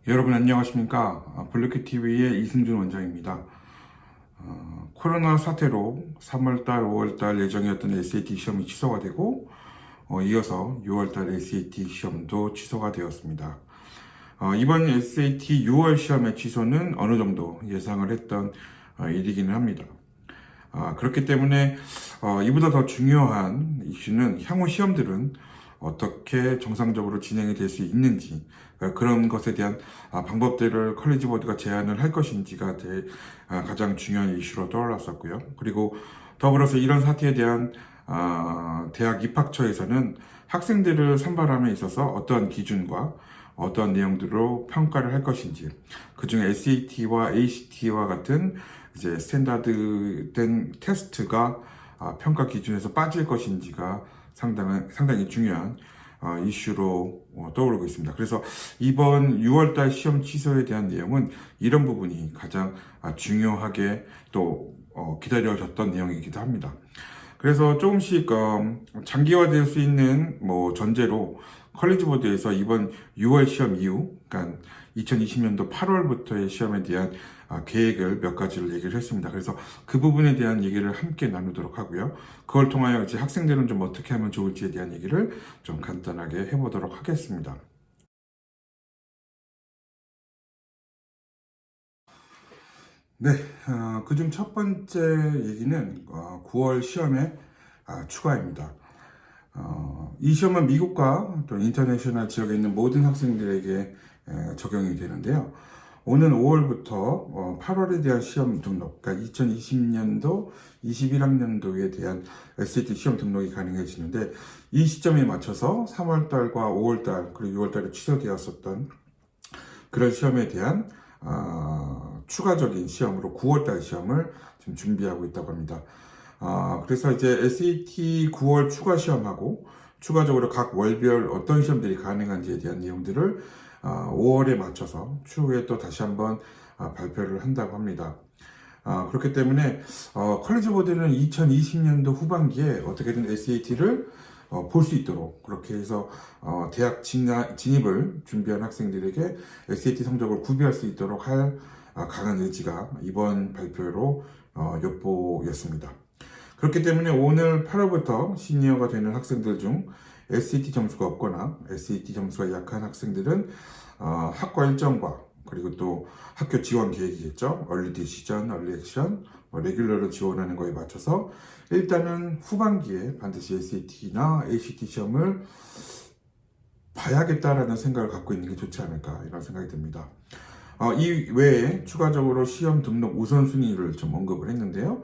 여러분 안녕하십니까? 블루키TV의 이승준 원장입니다. 코로나 사태로 3월달, 5월달 예정이었던 SAT 시험이 취소가 되고 이어서 6월달 SAT 시험도 취소가 되었습니다. 이번 SAT 6월 시험의 취소는 어느 정도 예상을 했던 일이기는 합니다. 그렇기 때문에 이보다 더 중요한 이슈는 향후 시험들은 어떻게 정상적으로 진행이 될 수 있는지 그런 것에 대한 방법들을 컬리지 보드가 제안을 할 것인지가 가장 중요한 이슈로 떠올랐었고요. 그리고 더불어서 이런 사태에 대한 대학 입학처에서는 학생들을 선발함에 있어서 어떠한 기준과 어떠한 내용들로 평가를 할 것인지, 그중에 SAT와 ACT와 같은 이제 스탠다드된 테스트가 평가 기준에서 빠질 것인지가 상당히 중요한 이슈로 떠오르고 있습니다. 그래서 이번 6월달 시험 취소에 대한 내용은 이런 부분이 가장 중요하게 또 기다려졌던 내용이기도 합니다. 그래서 조금씩 장기화될 수 있는 전제로 컬리지 보드에서 이번 6월 시험 이후, 그러니까 2020년도 8월부터의 시험에 대한 계획을 몇 가지를 얘기를 했습니다. 그래서 그 부분에 대한 얘기를 함께 나누도록 하고요. 그걸 통하여 이제 학생들은 좀 어떻게 하면 좋을지에 대한 얘기를 좀 간단하게 해보도록 하겠습니다. 네, 그중 첫 번째 얘기는 9월 시험의 추가입니다. 이 시험은 미국과 또 인터내셔널 지역에 있는 모든 학생들에게 적용이 되는데요. 오는 5월부터 8월에 대한 시험 등록, 그러니까 2020년도, 21학년도에 대한 SAT 시험 등록이 가능해지는데, 이 시점에 맞춰서 3월달과 5월달, 그리고 6월달에 취소되었었던 그런 시험에 대한 추가적인 시험으로 9월달 시험을 지금 준비하고 있다고 합니다. 그래서 이제 SAT 9월 추가 시험하고 추가적으로 각 월별 어떤 시험들이 가능한지에 대한 내용들을 5월에 맞춰서 추후에 또 다시 한번 발표를 한다고 합니다. 그렇기 때문에 컬리지 보드는 2020년도 후반기에 어떻게든 SAT를 볼 수 있도록 그렇게 해서 대학 진입을 준비한 학생들에게 SAT 성적을 구비할 수 있도록 할 강한 의지가 이번 발표로 엿보였습니다. 그렇기 때문에 오늘 8월부터 시니어가 되는 학생들 중 SAT 점수가 없거나 SAT 점수가 약한 학생들은 학과 일정과 그리고 또 학교 지원 계획이겠죠. 얼리 디시전, 얼리 액션, 레귤러를 지원하는 거에 맞춰서 일단은 후반기에 반드시 SAT나 ACT 시험을 봐야겠다라는 생각을 갖고 있는 게 좋지 않을까 이런 생각이 듭니다. 이 외에 추가적으로 시험 등록 우선순위를 좀 언급을 했는데요.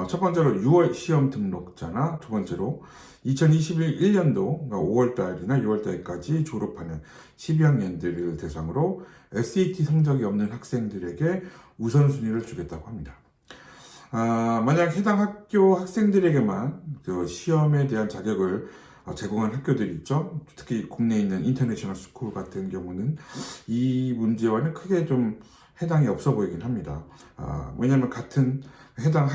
첫 번째로 6월 시험 등록자나 두 번째로 2021년도 5월달이나 6월달까지 졸업하는 12학년들을 대상으로 SAT 성적이 없는 학생들에게 우선순위를 주겠다고 합니다. 만약 해당 학교 학생들에게만 그 시험에 대한 자격을 제공한 학교들이 있죠. 특히 국내에 있는 인터내셔널 스쿨 같은 경우는 이 문제와는 크게 좀 해당이 없어 보이긴 합니다. 왜냐하면 같은 해당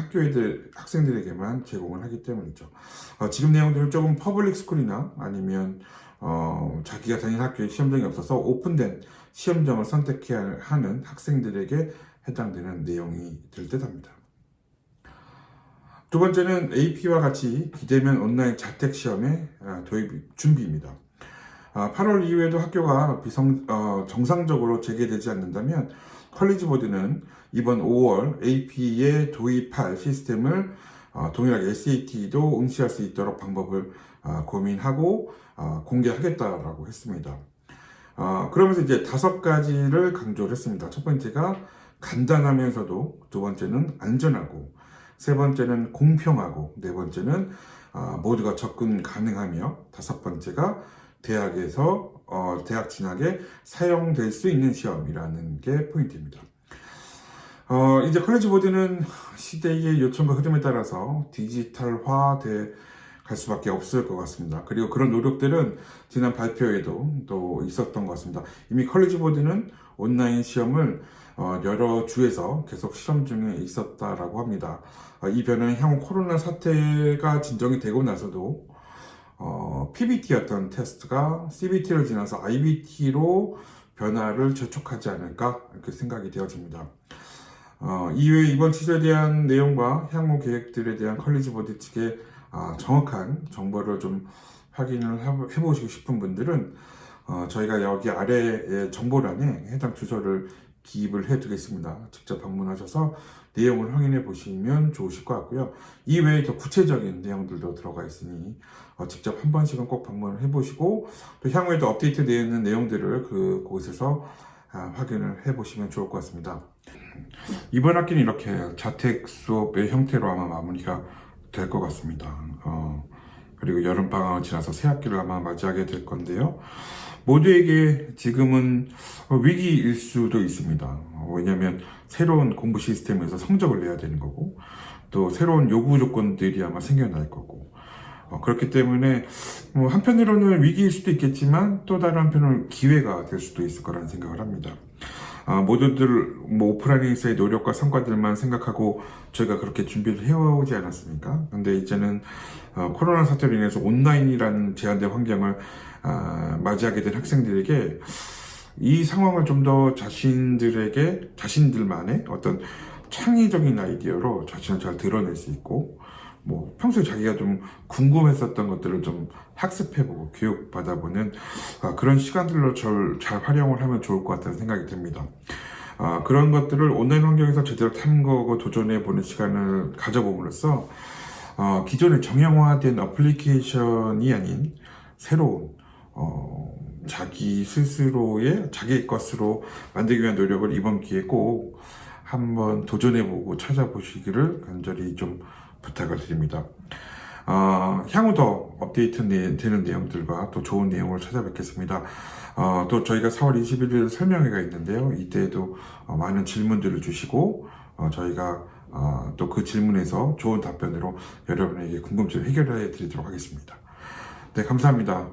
학생들에게만 제공을 하기 때문이죠. 지금 내용들은 조금 퍼블릭 스쿨이나 아니면 자기가 다니는 학교에 시험장이 없어서 오픈된 시험장을 선택해야 하는 학생들에게 해당되는 내용이 될 듯합니다. 두 번째는 AP와 같이 비대면 온라인 자택 시험의 도입 준비입니다. 8월 이후에도 학교가 정상적으로 재개되지 않는다면 컬리지 보드는 이번 5월 AP에 도입할 시스템을 동일하게 SAT도 응시할 수 있도록 방법을 고민하고 공개하겠다라고 했습니다. 그러면서 이제 5가지를 강조를 했습니다. 첫 번째가 간단하면서도, 두 번째는 안전하고, 세 번째는 공평하고, 네 번째는 모두가 접근 가능하며, 다섯 번째가 대학에서 대학 진학에 사용될 수 있는 시험이라는 게 포인트입니다. 이제 컬리지 보드는 시대의 요청과 흐름에 따라서 디지털화돼 갈 수밖에 없을 것 같습니다. 그리고 그런 노력들은 지난 발표에도 또 있었던 것 같습니다. 이미 컬리지 보드는 온라인 시험을 여러 주에서 계속 실험 중에 있었다라고 합니다. 이 변화는 향후 코로나 사태가 진정이 되고 나서도 PBT였던 테스트가 CBT를 지나서 IBT로 변화를 재촉하지 않을까 이렇게 생각이 되어집니다. 이외에 이번 취소에 대한 내용과 향후 계획들에 대한 컬리지 보드 측의 정확한 정보를 좀 확인을 해보시고 싶은 분들은 저희가 여기 아래의 정보란에 해당 주소를 기입을 해두겠습니다. 직접 방문하셔서 내용을 확인해 보시면 좋으실 것 같고요. 이외에 더 구체적인 내용들도 들어가 있으니 직접 한 번씩은 꼭 방문을 해보시고 또 향후에도 업데이트되어 내용들을 그곳에서 확인을 해보시면 좋을 것 같습니다. 이번 학기는 이렇게 자택 수업의 형태로 아마 마무리가 될 것 같습니다. 그리고 여름방학을 지나서 새 학기를 아마 맞이하게 될 건데요. 모두에게 지금은 위기일 수도 있습니다. 왜냐하면 새로운 공부 시스템에서 성적을 내야 되는 거고 또 새로운 요구 조건들이 아마 생겨날 거고 그렇기 때문에 한편으로는 위기일 수도 있겠지만 또 다른 한편으로는 기회가 될 수도 있을 거라는 생각을 합니다. 모두들 오프라인에서의 노력과 성과들만 생각하고 저희가 그렇게 준비를 해오지 않았습니까? 근데 이제는 코로나 사태로 인해서 온라인이라는 제한된 환경을 맞이하게 된 학생들에게 이 상황을 좀 더 자신들만의 어떤 창의적인 아이디어로 자신을 잘 드러낼 수 있고 평소에 자기가 좀 궁금했었던 것들을 좀 학습해보고 교육받아보는 그런 시간들로 잘 활용을 하면 좋을 것 같다는 생각이 듭니다. 그런 것들을 온라인 환경에서 제대로 탐구하고 도전해보는 시간을 가져봄으로써 기존의 정형화된 어플리케이션이 아닌 새로운 자기 스스로의 자기 것으로 만들기 위한 노력을 이번 기회에 꼭 한번 도전해보고 찾아보시기를 간절히 좀 부탁을 드립니다. 향후 더 업데이트 되는 내용들과 또 좋은 내용을 찾아뵙겠습니다. 또 저희가 4월 21일 설명회가 있는데요. 이때에도 많은 질문들을 주시고 저희가 또 그 질문에서 좋은 답변으로 여러분에게 궁금증을 해결해 드리도록 하겠습니다. 네, 감사합니다.